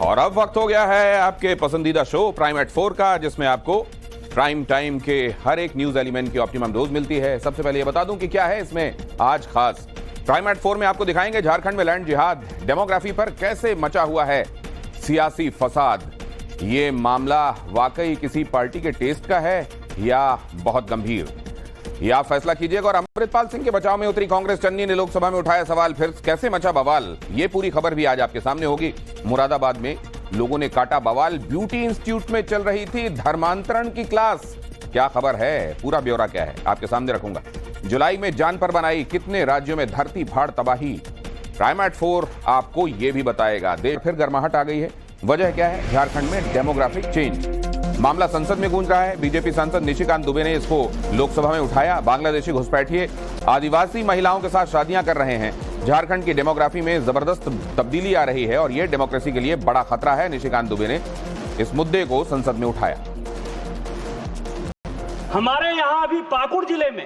और अब वक्त हो गया है आपके पसंदीदा शो प्राइम एट 4 का, जिसमें आपको प्राइम टाइम के हर एक न्यूज एलिमेंट की ऑप्टिमम डोज मिलती है। सबसे पहले ये बता दूं कि क्या है इसमें आज खास। प्राइम एट 4 में आपको दिखाएंगे झारखंड में लैंड जिहाद, डेमोग्राफी पर कैसे मचा हुआ है सियासी फसाद। ये मामला वाकई किसी पार्टी के टेस्ट का है या बहुत गंभीर, ये आप फैसला कीजिएगा। और अमृतपाल सिंह के बचाव में उतरी कांग्रेस चन्नी ने लोकसभा में उठाया सवाल, फिर कैसे मचा बवाल, ये पूरी खबर भी आज आपके सामने होगी। मुरादाबाद में लोगों ने काटा बवाल, ब्यूटी इंस्टीट्यूट में चल रही थी धर्मांतरण की क्लास, क्या खबर है, पूरा ब्यौरा क्या है आपके सामने रखूंगा। जुलाई में जान पर बनाई, कितने राज्यों में धरती फाड़ तबाही, प्राइम एट 4 आपको यह भी बताएगा। देश फिर गर्माहट आ गई है, वजह क्या है, झारखंड में डेमोग्राफिक चेंज। मामला संसद में गूंज रहा है, बीजेपी सांसद निशिकांत दुबे ने इसको लोकसभा में उठाया। बांग्लादेशी घुसपैठिए आदिवासी महिलाओं के साथ शादियां कर रहे हैं। झारखंड की डेमोग्राफी में जबरदस्त तब्दीली आ रही है और यह डेमोक्रेसी के लिए बड़ा खतरा है। निशिकांत दुबे ने इस मुद्दे को संसद में उठाया। हमारे यहाँ अभी पाकुड़ जिले में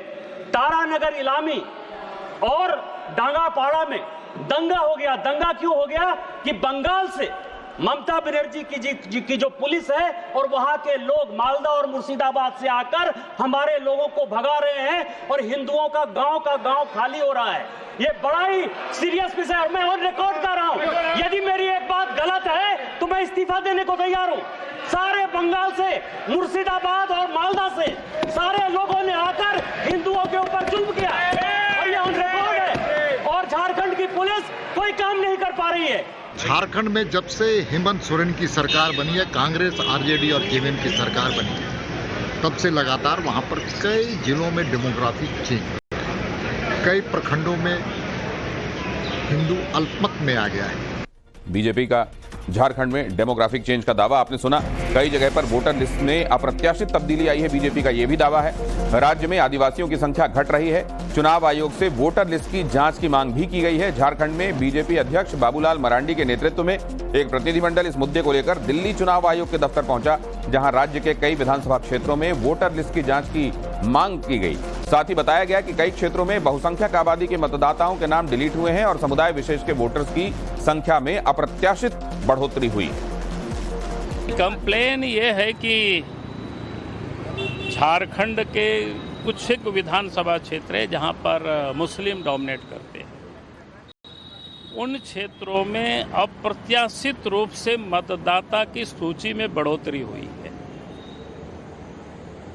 तारानगर इलामी और डांगापाड़ा में दंगा हो गया। दंगा क्यों हो गया कि बंगाल से ममता बनर्जी की जो पुलिस है और वहां के लोग मालदा और मुर्शिदाबाद से आकर हमारे लोगों को भगा रहे हैं और हिंदुओं का गांव खाली हो रहा है। ये बड़ा ही सीरियस विषय है और मैं ऑन रिकॉर्ड कर रहा हूं। यदि मेरी एक बात गलत है तो मैं इस्तीफा देने को तैयार हूं। सारे बंगाल से, मुर्शिदाबाद और मालदा से सारे लोगों ने आकर हिंदुओं के ऊपर जुल्म किया और ये ऑन रिकॉर्ड है और झारखंड की पुलिस कोई काम नहीं कर पा रही है। झारखंड में जब से हेमंत सोरेन की सरकार बनी है, कांग्रेस, आरजेडी और जेवीएम की सरकार बनी है, तब से लगातार वहां पर कई जिलों में डेमोग्राफिक चेंज, कई प्रखंडों में हिंदू अल्पमत में आ गया है। बीजेपी का झारखंड में डेमोग्राफिक चेंज का दावा आपने सुना। कई जगह पर वोटर लिस्ट में अप्रत्याशित तब्दीली आई है, बीजेपी का यह भी दावा है। राज्य में आदिवासियों की संख्या घट रही है। चुनाव आयोग से वोटर लिस्ट की जांच की मांग भी की गई है। झारखंड में बीजेपी अध्यक्ष बाबूलाल मरांडी के नेतृत्व में एक प्रतिनिधिमंडल इस मुद्दे को लेकर दिल्ली चुनाव आयोग के दफ्तर पहुंचा, जहां राज्य के कई विधानसभा क्षेत्रों में वोटर लिस्ट की जांच की मांग की गई। साथ ही बताया गया कि कई क्षेत्रों में बहुसंख्यक आबादी के मतदाताओं के नाम डिलीट हुए हैं और समुदाय विशेष के वोटर्स की संख्या में अप्रत्याशित बढ़ोतरी हुई। कंप्लेन ये है कि झारखंड के कुछ एक विधानसभा क्षेत्र है जहां पर मुस्लिम डोमिनेट करते हैं, उन क्षेत्रों में अप्रत्याशित रूप से मतदाता की सूची में बढ़ोतरी हुई है।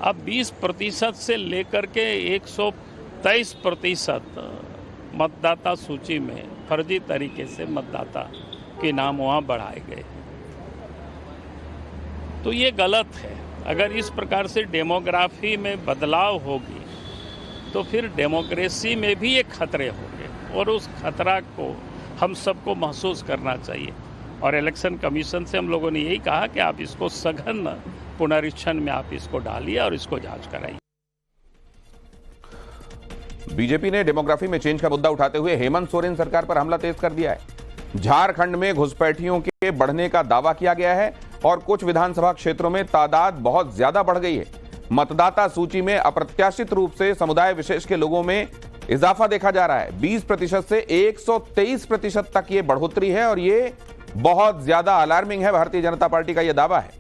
अब 20% से लेकर के 123% मतदाता सूची में फर्जी तरीके से मतदाता के नाम वहाँ बढ़ाए गए, तो ये गलत है। अगर इस प्रकार से डेमोग्राफी में बदलाव होगी तो फिर डेमोक्रेसी में भी एक खतरे होंगे और उस खतरा को हम सबको महसूस करना चाहिए। और इलेक्शन कमीशन से हम लोगों ने यही कहा कि आप इसको सघन पुनरीक्षण में आप इसको डालिए और इसको जांच कराइए। बीजेपी ने डेमोग्राफी में चेंज का मुद्दा उठाते हुए हेमंत सोरेन सरकार पर हमला तेज कर दिया है। झारखंड में घुसपैठियों के बढ़ने का दावा किया गया है और कुछ विधानसभा क्षेत्रों में तादाद बहुत ज्यादा बढ़ गई है। मतदाता सूची में अप्रत्याशित रूप से समुदाय विशेष के लोगों में इजाफा देखा जा रहा है। 20% से 123% तक ये बढ़ोतरी है और ये बहुत ज्यादा अलार्मिंग है। भारतीय जनता पार्टी का यह दावा है।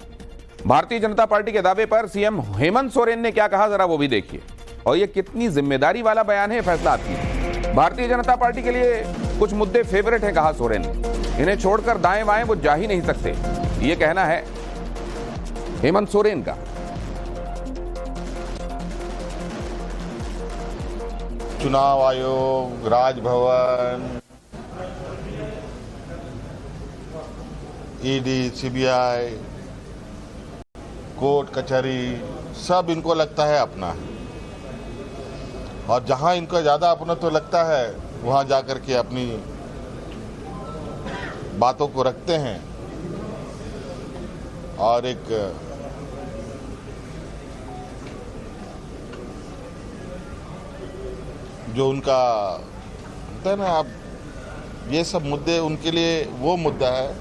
भारतीय जनता पार्टी के दावे पर सीएम हेमंत सोरेन ने क्या कहा, जरा वो भी देखिए। और ये कितनी जिम्मेदारी वाला बयान है, फैसला आपकी है। भारतीय जनता पार्टी के लिए कुछ मुद्दे फेवरेट है, कहा सोरेन ने, इन्हें छोड़कर दाएं बाएं वो जा ही नहीं सकते, ये कहना है हेमंत सोरेन का। चुनाव आयोग, राजभवन, ईडी, सीबीआई, कोर्ट कचहरी, सब इनको लगता है अपना, और जहां इनको ज्यादा अपना तो लगता है वहां जाकर के अपनी बातों को रखते हैं और एक जो उनका होता है ना, आप ये सब मुद्दे उनके लिए वो मुद्दा है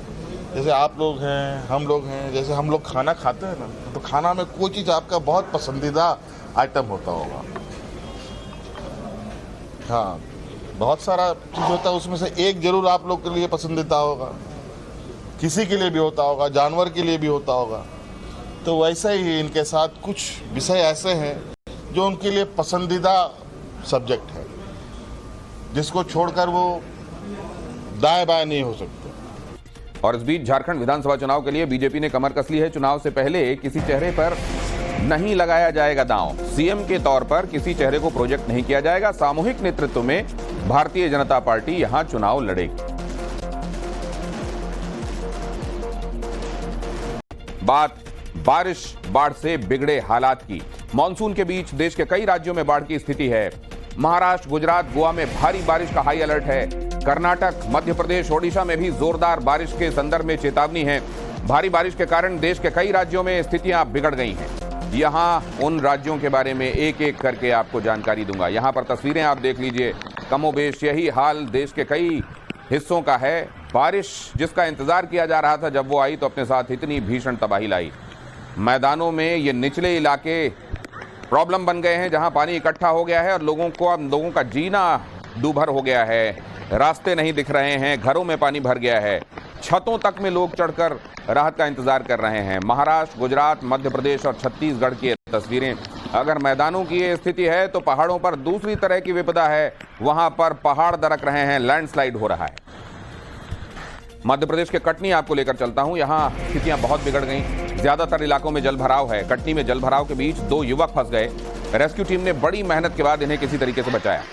जैसे आप लोग हैं, हम लोग हैं, जैसे हम लोग खाना खाते हैं ना, तो खाना में कोई चीज़ आपका बहुत पसंदीदा आइटम होता होगा। हाँ, बहुत सारा चीज़ होता है, उसमें से एक जरूर आप लोग के लिए पसंदीदा होगा। किसी के लिए भी होता होगा, जानवर के लिए भी होता होगा। तो वैसे ही इनके साथ कुछ विषय ऐसे हैं जो उनके लिए पसंदीदा सब्जेक्ट है, जिसको छोड़कर वो दाएं बाएं नहीं हो सकते। और इस बीच झारखंड विधानसभा चुनाव के लिए बीजेपी ने कमर कस ली है। चुनाव से पहले किसी चेहरे पर नहीं लगाया जाएगा दांव। सीएम के तौर पर किसी चेहरे को प्रोजेक्ट नहीं किया जाएगा। सामूहिक नेतृत्व में भारतीय जनता पार्टी यहां चुनाव लड़ेगी। बात बारिश बाढ़ से बिगड़े हालात की। मानसून के बीच देश के कई राज्यों में बाढ़ की स्थिति है। महाराष्ट्र, गुजरात, गोवा में भारी बारिश का हाई अलर्ट है। कर्नाटक, मध्य प्रदेश, ओडिशा में भी जोरदार बारिश के संदर्भ में चेतावनी है। भारी बारिश के कारण देश के कई राज्यों में स्थितियां बिगड़ गई हैं। यहां उन राज्यों के बारे में एक एक करके आपको जानकारी दूंगा। यहां पर तस्वीरें आप देख लीजिए। कमोबेश यही हाल देश के कई हिस्सों का है। बारिश जिसका इंतजार किया जा रहा था, जब वो आई तो अपने साथ इतनी भीषण तबाही लाई। मैदानों में ये निचले इलाके प्रॉब्लम बन गए हैं, जहां पानी इकट्ठा हो गया है और लोगों का जीना दूभर हो गया है। रास्ते नहीं दिख रहे हैं, घरों में पानी भर गया है। छतों तक में लोग चढ़कर राहत का इंतजार कर रहे हैं। महाराष्ट्र, गुजरात, मध्य प्रदेश और छत्तीसगढ़ की तस्वीरें। अगर मैदानों की ये स्थिति है तो पहाड़ों पर दूसरी तरह की विपदा है। वहां पर पहाड़ दरक रहे हैं, लैंडस्लाइड हो रहा है। मध्य प्रदेश के कटनी आपको लेकर चलता हूं। यहां स्थितियां बहुत बिगड़ गई। ज्यादातर इलाकों में जलभराव है। कटनी में जलभराव के बीच 2 युवक फंस गए। रेस्क्यू टीम ने बड़ी मेहनत के बाद इन्हें किसी तरीके से बचाया।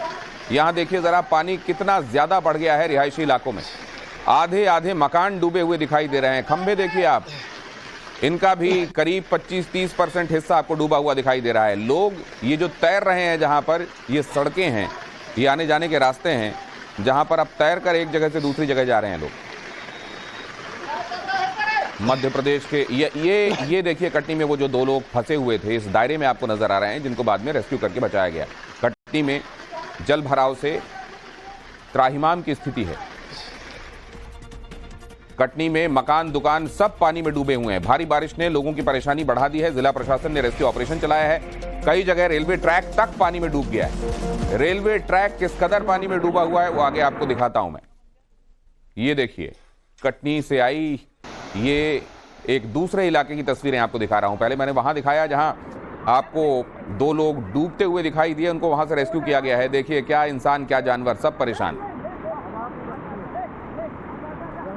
यहां देखिए जरा, पानी कितना ज्यादा बढ़ गया है रिहायशी इलाकों में। आधे आधे मकान डूबे हुए दिखाई दे रहे हैं। खंभे देखिए आप, इनका भी करीब 25-30% हिस्सा आपको डूबा हुआ दिखाई दे रहा है। लोग ये जो तैर रहे हैं, जहां पर ये सड़कें हैं, ये आने जाने के रास्ते हैं, जहां पर अब तैर कर एक जगह से दूसरी जगह जा रहे हैं लोग। मध्य प्रदेश के ये देखिए, कटनी में वो जो 2 लोग फंसे हुए थे इस दायरे में आपको नजर आ रहे हैं, जिनको बाद में रेस्क्यू करके बचाया गया। कटनी में जल भराव से त्राहिमाम की स्थिति है। कटनी में मकान, दुकान सब पानी में डूबे हुए हैं। भारी बारिश ने लोगों की परेशानी बढ़ा दी है। जिला प्रशासन ने रेस्क्यू ऑपरेशन चलाया है। कई जगह रेलवे ट्रैक तक पानी में डूब गया है। रेलवे ट्रैक किस कदर पानी में डूबा हुआ है वो आगे आपको दिखाता हूं मैं। ये देखिए, कटनी से आई ये एक दूसरे इलाके की तस्वीरें आपको दिखा रहा हूं। पहले मैंने वहां दिखाया जहां आपको 2 लोग डूबते हुए दिखाई दिए, उनको वहां से रेस्क्यू किया गया है। देखिए, क्या इंसान क्या जानवर सब परेशान।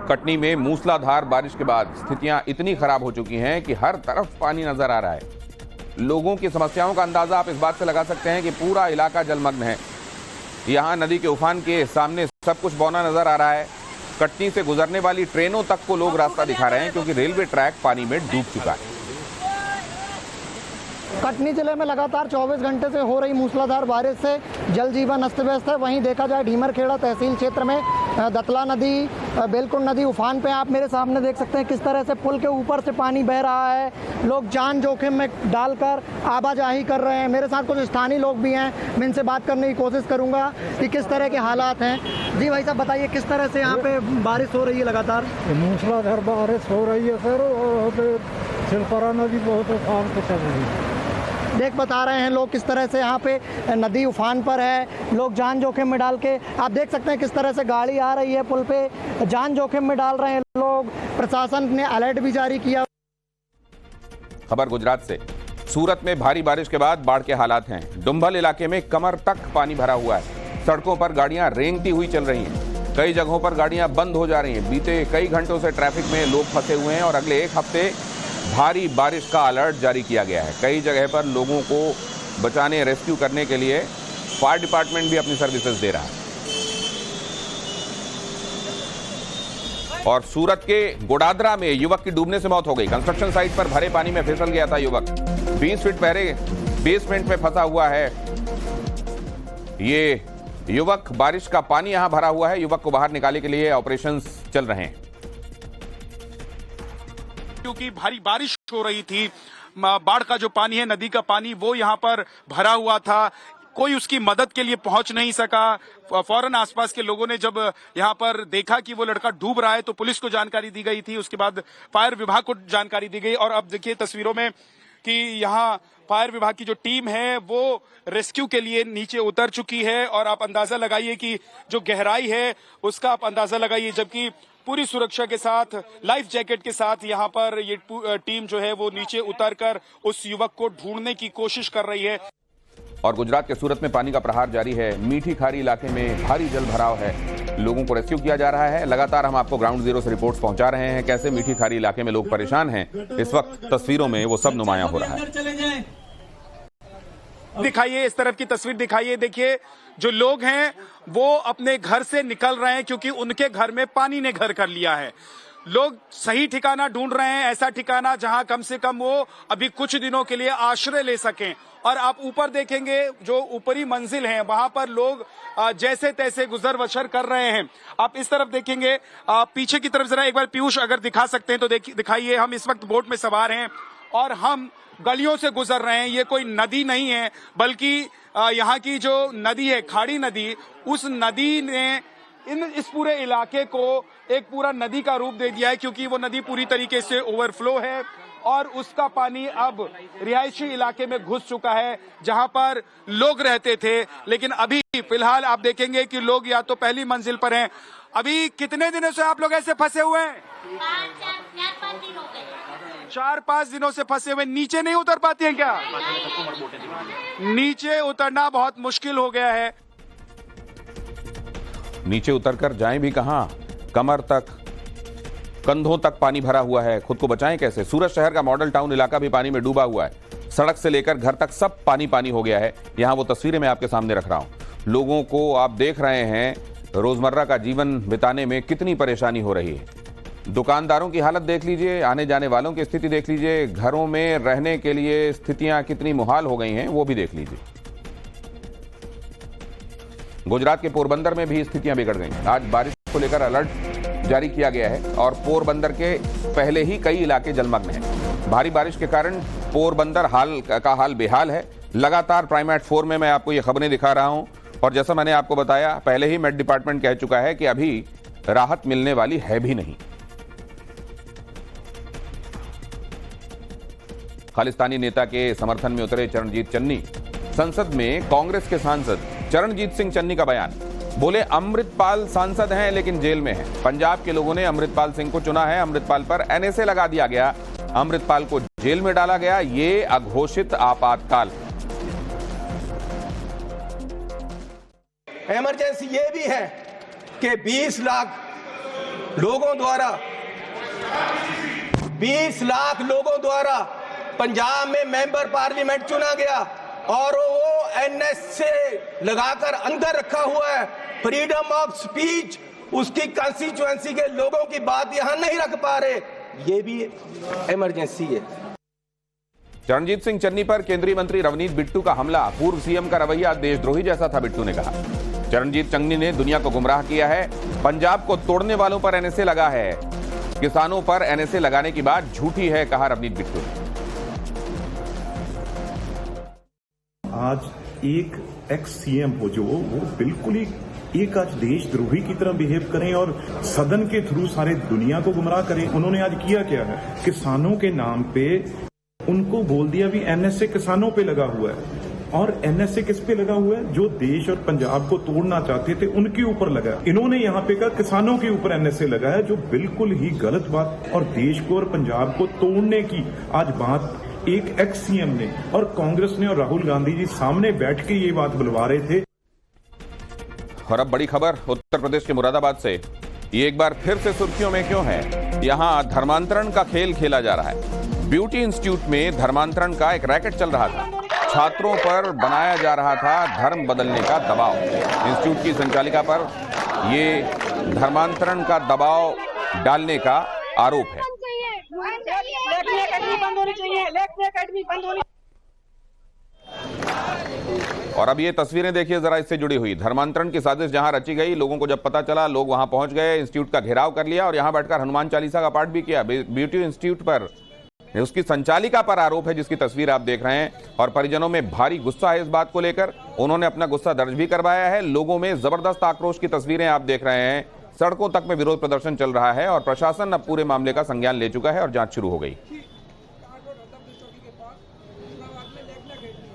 कटनी में मूसलाधार बारिश के बाद स्थितियां इतनी खराब हो चुकी हैं कि हर तरफ पानी नजर आ रहा है। लोगों की समस्याओं का अंदाजा आप इस बात से लगा सकते हैं कि पूरा इलाका जलमग्न है। यहां नदी के उफान के सामने सब कुछ बौना नजर आ रहा है। कटनी से गुजरने वाली ट्रेनों तक को लोग रास्ता दिखा रहे हैं, क्योंकि रेलवे ट्रैक पानी में डूब चुका है। कटनी जिले में लगातार 24 घंटे से हो रही मूसलाधार बारिश से जल जीवन अस्त व्यस्त है। वहीं देखा जाए ढीमरखेड़ा तहसील क्षेत्र में दतला नदी, बेलकुंड नदी उफान पे। आप मेरे सामने देख सकते हैं किस तरह से पुल के ऊपर से पानी बह रहा है। लोग जान जोखिम में डालकर आवाजाही कर रहे हैं। मेरे साथ कुछ स्थानीय लोग भी हैं, मैं इनसे बात करने की कोशिश करूंगा कि किस तरह के हालात हैं। जी भाई साहब, बताइए किस तरह से यहाँ पे बारिश हो रही है लगातार? मूसलाधार बारिश हो रही है सर, और सिलपरा नदी बहुत उफान पे चल रही है। देख बता रहे हैं लोग किस तरह से यहाँ पे नदी उफान पर है। लोग जान जोखिम में डाल के, आप देख सकते हैं किस तरह से गाड़ी आ रही है पुल पे, जान जोखिम में डाल रहे हैं लोग। प्रशासन ने अलर्ट भी जारी किया। खबर गुजरात से। सूरत में भारी बारिश के बाद बाढ़ के हालात हैं। डुम्बल इलाके में कमर तक पानी भरा हुआ है। सड़कों पर गाड़ियां रेंगती हुई चल रही हैं। कई जगहों पर गाड़ियां बंद हो जा रही हैं। बीते कई घंटों से ट्रैफिक में लोग फंसे हुए हैं और अगले 1 हफ्ते भारी बारिश का अलर्ट जारी किया गया है। कई जगह पर लोगों को बचाने, रेस्क्यू करने के लिए फायर डिपार्टमेंट भी अपनी सर्विसेज दे रहा है। और सूरत के गोडादरा में युवक की डूबने से मौत हो गई। कंस्ट्रक्शन साइट पर भरे पानी में फिसल गया था युवक। 20 फीट गहरे बेसमेंट में फंसा हुआ है ये युवक। बारिश का पानी यहां भरा हुआ है। युवक को बाहर निकालने के लिए ऑपरेशंस चल रहे हैं। क्योंकि भारी बारिश हो रही थी, बाढ़ का जो पानी है, नदी का पानी, वो यहाँ पर भरा हुआ था। कोई उसकी मदद के लिए पहुंच नहीं सका। फौरन आसपास के लोगों ने जब यहाँ पर देखा कि वो लड़का डूब रहा है तो पुलिस को जानकारी दी गई थी। उसके बाद फायर विभाग को जानकारी दी गई। और अब देखिए तस्वीरों में कि यहाँ फायर विभाग की जो टीम है वो रेस्क्यू के लिए नीचे उतर चुकी है। और आप अंदाजा लगाइए कि जो गहराई है उसका आप अंदाजा लगाइए। जबकि पूरी सुरक्षा के साथ, लाइफ जैकेट के साथ यहाँ पर ये टीम जो है वो नीचे उतरकर उस युवक को ढूंढने की कोशिश कर रही है। और गुजरात के सूरत में पानी का प्रहार जारी है। मीठी खारी इलाके में भारी जल भराव है, लोगों को रेस्क्यू किया जा रहा है। लगातार हम आपको ग्राउंड जीरो से रिपोर्ट्स पहुंचा रहे हैं कैसे मीठी खारी इलाके में लोग परेशान हैं। इस वक्त तस्वीरों में वो सब नुमायां हो रहा है। दिखाइए, इस तरफ की तस्वीर दिखाइए। देखिए, जो लोग हैं वो अपने घर से निकल रहे हैं क्योंकि उनके घर में पानी ने घर कर लिया है। लोग सही ठिकाना ढूंढ रहे हैं, ऐसा ठिकाना जहां कम से कम वो अभी कुछ दिनों के लिए आश्रय ले सकें। और आप ऊपर देखेंगे, जो ऊपरी मंजिल है वहां पर लोग जैसे तैसे गुजर बसर कर रहे हैं। आप इस तरफ देखेंगे, पीछे की तरफ जरा एक बार पीयूष अगर दिखा सकते हैं तो दिखाइए। हम इस वक्त बोट में सवार हैं और हम गलियों से गुजर रहे हैं। ये कोई नदी नहीं है, बल्कि यहाँ की जो नदी है, खाड़ी नदी, उस नदी ने इस पूरे इलाके को एक पूरा नदी का रूप दे दिया है, क्योंकि वो नदी पूरी तरीके से ओवरफ्लो है और उसका पानी अब रिहायशी इलाके में घुस चुका है जहां पर लोग रहते थे। लेकिन अभी फिलहाल आप देखेंगे कि लोग या तो पहली मंजिल पर हैं। अभी कितने दिनों से आप लोग ऐसे फंसे हुए हैं? 4-5 दिनों से फंसे हुए। नीचे नहीं उतर पाती हैं क्या? नीचे उतरना बहुत मुश्किल हो गया है। नीचे उतरकर जाएं भी कहां? कमर तक, कंधों तक पानी भरा हुआ है। खुद को बचाएं कैसे? सूरत शहर का मॉडल टाउन इलाका भी पानी में डूबा हुआ है। सड़क से लेकर घर तक सब पानी पानी हो गया है। यहां वो तस्वीरें मैं आपके सामने रख रहा हूं। लोगों को आप देख रहे हैं रोजमर्रा का जीवन बिताने में कितनी परेशानी हो रही है। दुकानदारों की हालत देख लीजिए, आने जाने वालों की स्थिति देख लीजिए, घरों में रहने के लिए स्थितियां कितनी मुहाल हो गई हैं वो भी देख लीजिए। गुजरात के पोरबंदर में भी स्थितियां बिगड़ गई। आज बारिश को लेकर अलर्ट जारी किया गया है और पोरबंदर के पहले ही कई इलाके जलमग्न हैं। भारी बारिश के कारण पोरबंदर का हाल बेहाल है। लगातार प्राइमेट 4 में मैं आपको ये खबरें दिखा रहा हूं और जैसा मैंने आपको बताया, पहले ही मेट डिपार्टमेंट कह चुका है कि अभी राहत मिलने वाली है भी नहीं। खालिस्तानी नेता के समर्थन में उतरे चरणजीत चन्नी। संसद में कांग्रेस के सांसद चरणजीत सिंह चन्नी का बयान। बोले अमृतपाल सांसद हैं लेकिन जेल में हैं। पंजाब के लोगों ने अमृतपाल सिंह को चुना है, अमृतपाल पर एनएसए लगा दिया गया, अमृतपाल को जेल में डाला गया। ये अघोषित आपातकाल। इमरजेंसी ये भी है कि 20 लाख लोगों द्वारा पंजाब में मेंबर पार्लियामेंट चुना गया और वो एनएसए लगाकर अंदर रखा हुआ है। फ्रीडम ऑफ स्पीच, उसकी कंस्टिट्यूएंसी के लोगों की बात यहां नहीं रख पा रहे, ये भी इमरजेंसी है। चरणजीत सिंह चन्नी पर केंद्रीय मंत्री रवनीत बिट्टू का हमला। पूर्व सीएम का रवैया देशद्रोही जैसा था, बिट्टू ने कहा। चरणजीत चन्नी ने दुनिया को गुमराह किया है। पंजाब को तोड़ने वालों पर एनएसए लगा है, किसानों पर एनएसए लगाने की बात झूठी है, कहा रवनीत बिट्टू ने। आज एक एक्स सीएम हो जो वो बिल्कुल ही एक आज देशद्रोही की तरह बिहेव करें और सदन के थ्रू सारे दुनिया को गुमराह करें। उन्होंने आज किया क्या है? किसानों के नाम पे उनको बोल दिया भी एनएसए किसानों पे लगा हुआ है। और एनएसए किस पे लगा हुआ है? जो देश और पंजाब को तोड़ना चाहते थे उनके ऊपर लगा। इन्होंने यहाँ पे कहा किसानों के ऊपर एनएसए लगा है, जो बिल्कुल ही गलत बात। और देश को और पंजाब को तोड़ने की आज बात एक एक्स सीएम ने और कांग्रेस ने और राहुल गांधी जी सामने बैठ के ये बात बुलवा रहे थे। और अब बड़ी खबर उत्तर प्रदेश के मुरादाबाद से। ये एक बार फिर से सुर्खियों में क्यों है? यहां धर्मांतरण का खेल खेला जा रहा है। ब्यूटी इंस्टीट्यूट में धर्मांतरण का एक रैकेट चल रहा था। छात्रों पर बनाया जा रहा था धर्म बदलने का दबाव। इंस्टीट्यूट की संचालिका पर ये धर्मांतरण का दबाव डालने का आरोप है। और अब ये तस्वीरें देखिए जरा इससे जुड़ी हुई। धर्मांतरण की साजिश जहां रची गई, लोगों को जब पता चला, लोग वहां पहुंच गए, इंस्टीट्यूट का घेराव कर लिया और यहां बैठकर हनुमान चालीसा का पाठ भी किया। ब्यूटी इंस्टीट्यूट पर उसकी संचालिका पर आरोप है, जिसकी तस्वीर आप देख रहे हैं। और परिजनों में भारी गुस्सा है इस बात को लेकर। उन्होंने अपना गुस्सा दर्ज भी करवाया है। लोगों में जबरदस्त आक्रोश की तस्वीरें आप देख रहे हैं। सड़कों तक में विरोध प्रदर्शन चल रहा है और प्रशासन अब पूरे मामले का संज्ञान ले चुका है और जांच शुरू हो गई।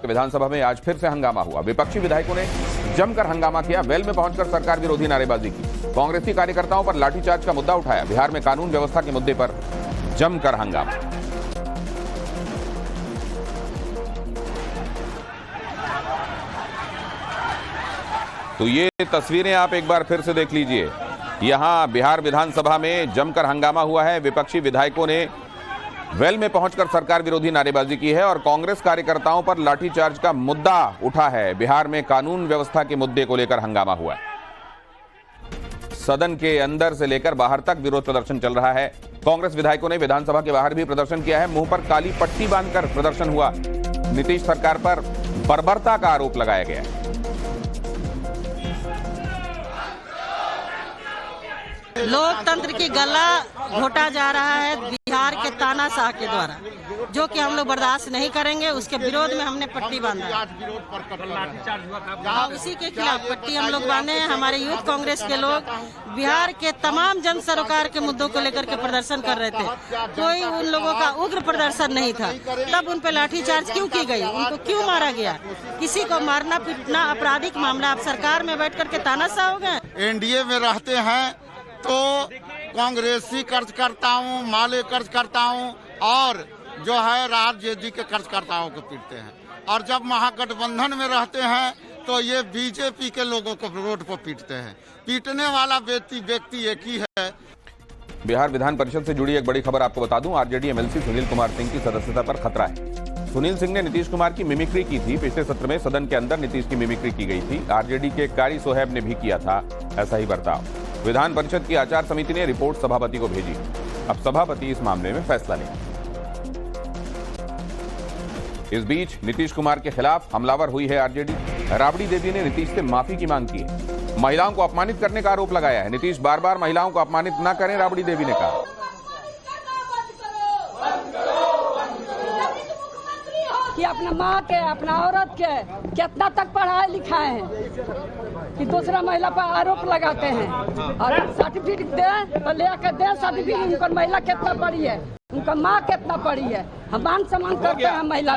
विधानसभा में आज फिर से हंगामा हुआ। विपक्षी विधायकों ने जमकर हंगामा किया। वेल में पहुंचकर सरकार विरोधी नारेबाजी की। कांग्रेसी कार्यकर्ताओं पर लाठीचार्ज का मुद्दा उठाया। बिहार में कानून व्यवस्था के मुद्दे पर जमकर हंगामा। तो ये तस्वीरें आप एक बार फिर से देख लीजिए। यहां बिहार विधानसभा में जमकर हंगामा हुआ है। विपक्षी विधायकों ने वेल में पहुंचकर सरकार विरोधी नारेबाजी की है और कांग्रेस कार्यकर्ताओं पर लाठीचार्ज का मुद्दा उठा है। बिहार में कानून व्यवस्था के मुद्दे को लेकर हंगामा हुआ है। सदन के अंदर से लेकर बाहर तक विरोध प्रदर्शन चल रहा है। कांग्रेस विधायकों ने विधानसभा के बाहर भी प्रदर्शन किया है। मुंह पर काली पट्टी बांधकर प्रदर्शन हुआ। नीतीश सरकार पर बर्बरता का आरोप लगाया गया है। लोकतंत्र की गला घोटा जा रहा है बिहार के तानाशाह के द्वारा, जो कि हम लोग बर्दाश्त नहीं करेंगे। उसके विरोध में हमने पट्टी बांधा। उसी के खिलाफ पट्टी हम लोग बांधे हैं। हमारे यूथ कांग्रेस के लोग बिहार के तमाम जन सरोकार के मुद्दों को लेकर के प्रदर्शन कर रहे थे। कोई उन लोगों का उग्र प्रदर्शन नहीं था। तब उन पर लाठीचार्ज क्यों की गई? उनको क्यों मारा गया? किसी को मारना पीटना आपराधिक मामला। आप सरकार में बैठ करके तानाशाह हो गए। एनडीए में रहते हैं तो कांग्रेसी कार्यकर्ताओं, माले कार्यकर्ताओं और जो है आरजेडी के कार्यकर्ताओं को पीटते हैं, और जब महागठबंधन में रहते हैं तो ये बीजेपी के लोगों को रोड पर पीटते हैं। पीटने वाला व्यक्ति एक ही है। बिहार विधान परिषद से जुड़ी एक बड़ी खबर आपको बता दूं। आरजेडी एमएलसी सुनील कुमार सिंह की सदस्यता पर खतरा है। सुनील सिंह ने नीतीश कुमार की मिमिक्री की थी। पिछले सत्र में सदन के अंदर नीतीश की मिमिक्री की गई थी। आरजेडी के कारी सोहेब ने भी किया था ऐसा ही बर्ताव। विधान परिषद की आचार समिति ने रिपोर्ट सभापति को भेजी। अब सभापति इस मामले में फैसला लेंगे। इस बीच नीतीश कुमार के खिलाफ हमलावर हुई है आरजेडी। राबड़ी देवी ने नीतीश से माफी की मांग की है। महिलाओं को अपमानित करने का आरोप लगाया है। नीतीश बार बार महिलाओं को अपमानित न करें, राबड़ी देवी ने कहा। कि अपना माँ के, अपना औरत के कितना तक पढ़ाए लिखाए हैं कि दूसरा महिला पर आरोप लगाते हैं, और सर्टिफिकेट दे तो लेकर दे सर्टिफिकेट। उनका महिला कितना पढ़ी है, उनका माँ कितना पढ़ी है। हम मान सम्मान करते हैं महिला,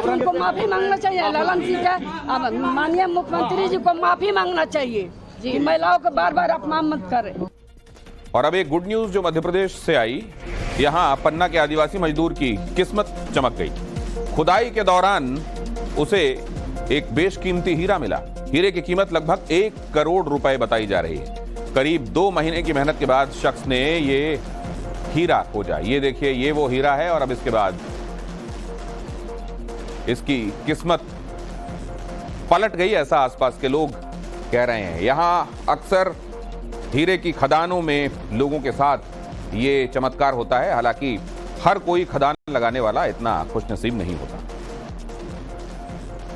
उनको माफी मांगना चाहिए। ललन जी के, अब माननीय मुख्यमंत्री जी को माफी मांगना चाहिए कि महिलाओं को बार बार अपमान मत करे। और अब एक गुड न्यूज जो मध्य प्रदेश से आई। यहां पन्ना के आदिवासी मजदूर की किस्मत चमक गई। खुदाई के दौरान उसे एक बेशकीमती हीरा मिला। हीरे की कीमत लगभग 1 करोड़ रुपए बताई जा रही है। करीब 2 महीने की मेहनत के बाद शख्स ने ये हीरा खोजा। ये देखिए, ये वो हीरा है और अब इसके बाद इसकी किस्मत पलट गई, ऐसा आसपास के लोग कह रहे हैं। यहां अक्सर हीरे की खदानों में लोगों के साथ ये चमत्कार होता है। हालांकि हर कोई खदान लगाने वाला इतना खुशनसीब नहीं होता।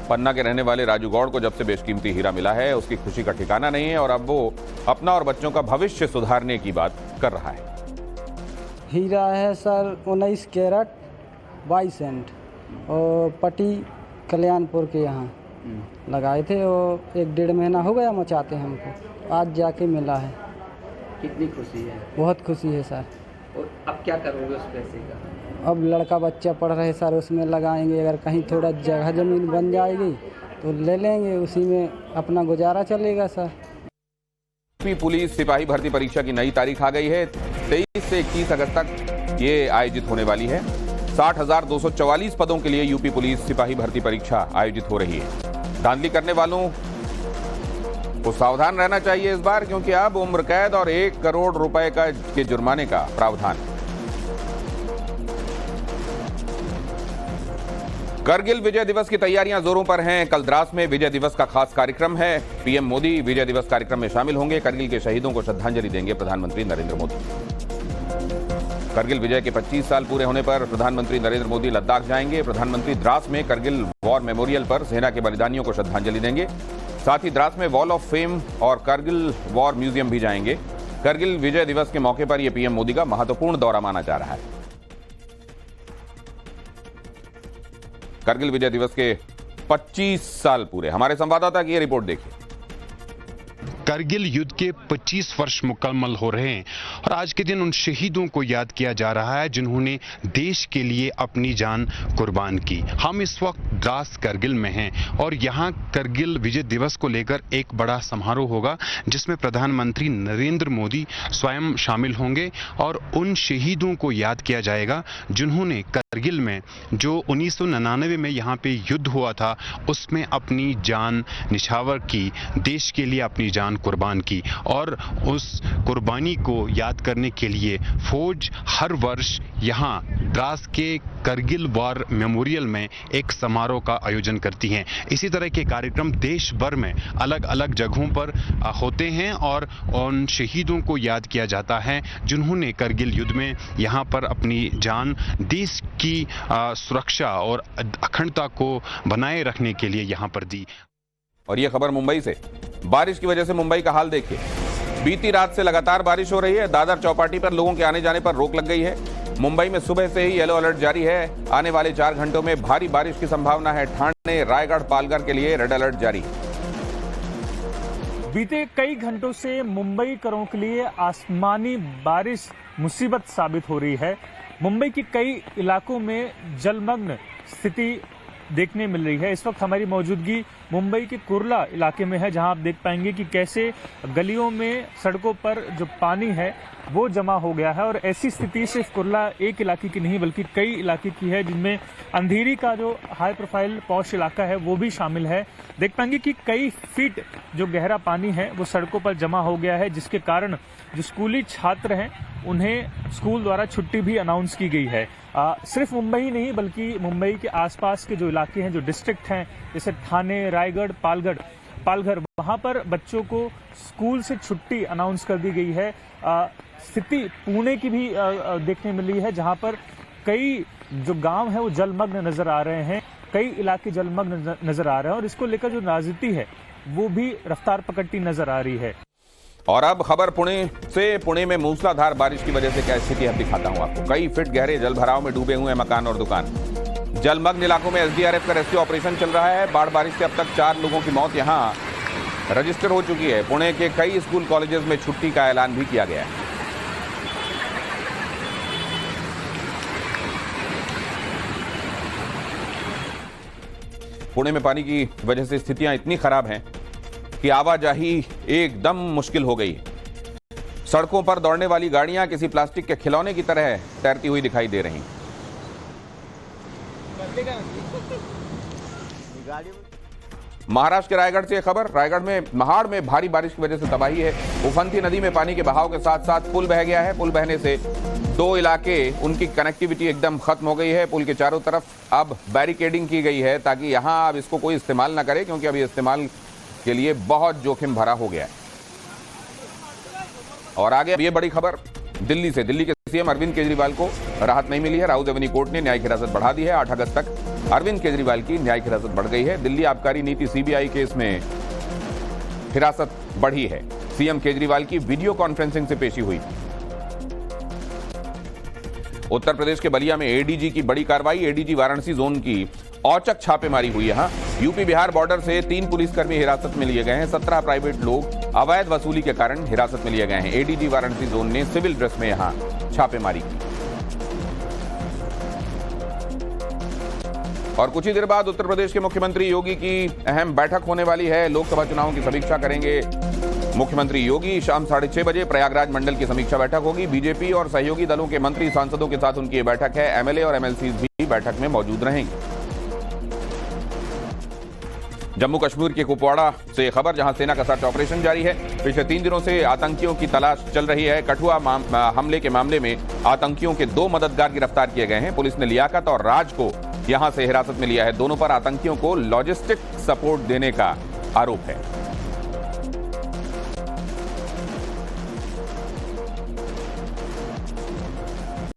पन्ना के रहने वाले राजू गौड़ को जब से बेशकीमती हीरा मिला है, उसकी खुशी का ठिकाना नहीं है और अब वो अपना और बच्चों का भविष्य सुधारने की बात कर रहा है। हीरा है सर 19 कैरेट 22 सेंट, और पट्टी कल्याणपुर के यहाँ लगाए थे। और 1-1.5 महीना हो गया मचाते हमको, आज जाके मिला है। कितनी खुशी है? बहुत खुशी है सर। और अब क्या करोगे उस पैसे का? अब लड़का बच्चा पढ़ रहे सर, उसमें लगाएंगे। अगर कहीं थोड़ा जगह जमीन बन जाएगी तो ले लेंगे, उसी में अपना गुजारा चलेगा सर। यूपी पुलिस सिपाही भर्ती परीक्षा की नई तारीख आ गई है। 23 से 21 अगस्त तक ये आयोजित होने वाली है। 60,244 पदों के लिए यूपी पुलिस सिपाही भर्ती परीक्षा आयोजित हो रही है। धांधली करने वालों को सावधान रहना चाहिए इस बार, क्योंकि अब उम्र कैद और 1 करोड़ रुपए के जुर्माने का प्रावधान। करगिल विजय दिवस की तैयारियां जोरों पर हैं। कल द्रास में विजय दिवस का खास कार्यक्रम है। पीएम मोदी विजय दिवस कार्यक्रम में शामिल होंगे। करगिल के शहीदों को श्रद्धांजलि देंगे प्रधानमंत्री नरेंद्र मोदी। करगिल विजय के 25 साल पूरे होने पर प्रधानमंत्री नरेंद्र मोदी लद्दाख जाएंगे। प्रधानमंत्री द्रास में करगिल वॉर मेमोरियल पर सेना के बलिदानियों को श्रद्धांजलि देंगे। साथ ही द्रास में वॉल ऑफ फेम और करगिल वॉर म्यूजियम भी जाएंगे। करगिल विजय दिवस के मौके पर यह पीएम मोदी का महत्वपूर्ण दौरा माना जा रहा है। करगिल विजय दिवस के 25 साल पूरे। हमारे संवाददाता की यह रिपोर्ट देखिए। करगिल युद्ध के 25 वर्ष मुकम्मल हो रहे हैं और आज के दिन उन शहीदों को याद किया जा रहा है जिन्होंने देश के लिए अपनी जान कुर्बान की। हम इस वक्त द्रास करगिल में हैं और यहाँ करगिल विजय दिवस को लेकर एक बड़ा समारोह होगा जिसमें प्रधानमंत्री नरेंद्र मोदी स्वयं शामिल होंगे और उन शहीदों को याद किया जाएगा जिन्होंने करगिल में जो 1999 में यहाँ पे युद्ध हुआ था उसमें अपनी जान निछावर की, देश के लिए अपनी जान कुर्बान की। और उस कुर्बानी को याद करने के लिए फौज हर वर्ष यहाँ द्रास के करगिल वॉर मेमोरियल में एक समारोह का आयोजन करती हैं। इसी तरह के कार्यक्रम देश भर में अलग अलग जगहों पर होते हैं और उन शहीदों को याद किया जाता है जिन्होंने करगिल युद्ध में यहाँ पर अपनी जान देश की सुरक्षा और अखंडता को बनाए रखने के लिए यहाँ पर दी। और ये खबर मुंबई से। बारिश की वजह से मुंबई का हाल देखिए। बीती रात से लगातार बारिश हो रही है। दादर चौपाटी पर लोगों के आने जाने पर रोक लग गई है। मुंबई में सुबह से ही येलो अलर्ट जारी है। आने वाले 4 घंटों में भारी बारिश की संभावना है। ठाणे, रायगढ़, पालघर के लिए रेड अलर्ट जारी। बीते कई घंटों से मुंबई करों के लिए आसमानी बारिश मुसीबत साबित हो रही है। मुंबई के कई इलाकों में जलमग्न स्थिति देखने मिल रही है। इस वक्त हमारी मौजूदगी मुंबई के कुर्ला इलाके में है, जहां आप देख पाएंगे कि कैसे गलियों में, सड़कों पर जो पानी है वो जमा हो गया है। और ऐसी स्थिति सिर्फ कुर्ला एक इलाके की नहीं बल्कि कई इलाके की है, जिनमें अंधेरी का जो हाई प्रोफाइल पॉश इलाका है वो भी शामिल है। देख पाएंगे कि कई फीट जो गहरा पानी है वो सड़कों पर जमा हो गया है, जिसके कारण जो स्कूली छात्र हैं उन्हें स्कूल द्वारा छुट्टी भी अनाउंस की गई है। सिर्फ मुंबई ही नहीं बल्कि मुंबई के आसपास के जो इलाके हैं, जो डिस्ट्रिक्ट हैं, जैसे ठाणे, रायगढ़, पालघर, वहां पर बच्चों को स्कूल से छुट्टी अनाउंस कर दी गई है। स्थिति पुणे की भी देखने मिल रही है, जहां पर कई जो गांव है वो जलमग्न नजर आ रहे हैं, कई इलाके जलमग्न नजर आ रहे हैं और इसको लेकर जो राजनीति है वो भी रफ्तार पकड़ती नजर आ रही है। और अब खबर पुणे से। पुणे में मूसलाधार बारिश की वजह से क्या स्थिति है दिखाता हूं आपको। कई फीट गहरे जलभराव में डूबे हुए मकान और दुकान। जलमग्न इलाकों में एसडीआरएफ का रेस्क्यू ऑपरेशन चल रहा है। बाढ़ बारिश से अब तक 4 लोगों की मौत यहां रजिस्टर हो चुकी है। पुणे के कई स्कूल कॉलेजेस में छुट्टी का ऐलान भी किया गया है। पुणे में पानी की वजह से स्थितियां इतनी खराब हैं कि आवाजाही एकदम मुश्किल हो गई। सड़कों पर दौड़ने वाली गाड़ियां किसी प्लास्टिक के खिलौने की तरह तैरती हुई दिखाई दे रही। महाराष्ट्र के रायगढ़ से खबर। रायगढ़ में महाड़ में भारी बारिश की वजह से तबाही है। उफनती नदी में पानी के बहाव के साथ साथ पुल बह गया है। पुल बहने से 2 इलाके, उनकी कनेक्टिविटी एकदम खत्म हो गई है। पुल के चारों तरफ अब बैरिकेडिंग की गई है ताकि यहां अब इसको कोई इस्तेमाल ना करे, क्योंकि अभी इस्तेमाल के लिए बहुत जोखिम भरा हो गया है। और आगे ये बड़ी खबर दिल्ली से। दिल्ली के सीएम अरविंद केजरीवाल को राहत नहीं मिली है। राउज एवेन्यू कोर्ट ने न्यायिक हिरासत बढ़ा दी है। 8 अगस्त तक अरविंद केजरीवाल की न्यायिक हिरासत बढ़ गई है। दिल्ली आबकारी नीति सीबीआई केस में हिरासत बढ़ी है। सीएम केजरीवाल की वीडियो कॉन्फ्रेंसिंग से पेशी हुई। उत्तर प्रदेश के बलिया में एडीजी की बड़ी कार्रवाई। एडीजी वाराणसी जोन की औचक छापेमारी हुई। यहां यूपी बिहार बॉर्डर से 3 पुलिसकर्मी हिरासत में लिए गए हैं। 17 प्राइवेट लोग अवैध वसूली के कारण हिरासत में लिए गए हैं। एडीजी वाराणसी जोन ने सिविल ड्रेस में यहां छापेमारी की। और कुछ ही देर बाद उत्तर प्रदेश के मुख्यमंत्री योगी की अहम बैठक होने वाली है। लोकसभा चुनावों की समीक्षा करेंगे मुख्यमंत्री योगी। शाम 6:30 बजे प्रयागराज मंडल की समीक्षा बैठक होगी। बीजेपी और सहयोगी दलों के मंत्री सांसदों के साथ उनकी बैठक है। एमएलए और एमएलसी भी बैठक में मौजूद रहेंगे। जम्मू कश्मीर के कुपवाड़ा से खबर, जहां सेना का सर्च ऑपरेशन जारी है। पिछले 3 दिनों से आतंकियों की तलाश चल रही है। कठुआ हमले के मामले में आतंकियों के 2 मददगार गिरफ्तार किए गए हैं। पुलिस ने लियाकत और राज को यहां से हिरासत में लिया है। दोनों पर आतंकियों को लॉजिस्टिक सपोर्ट देने का आरोप है।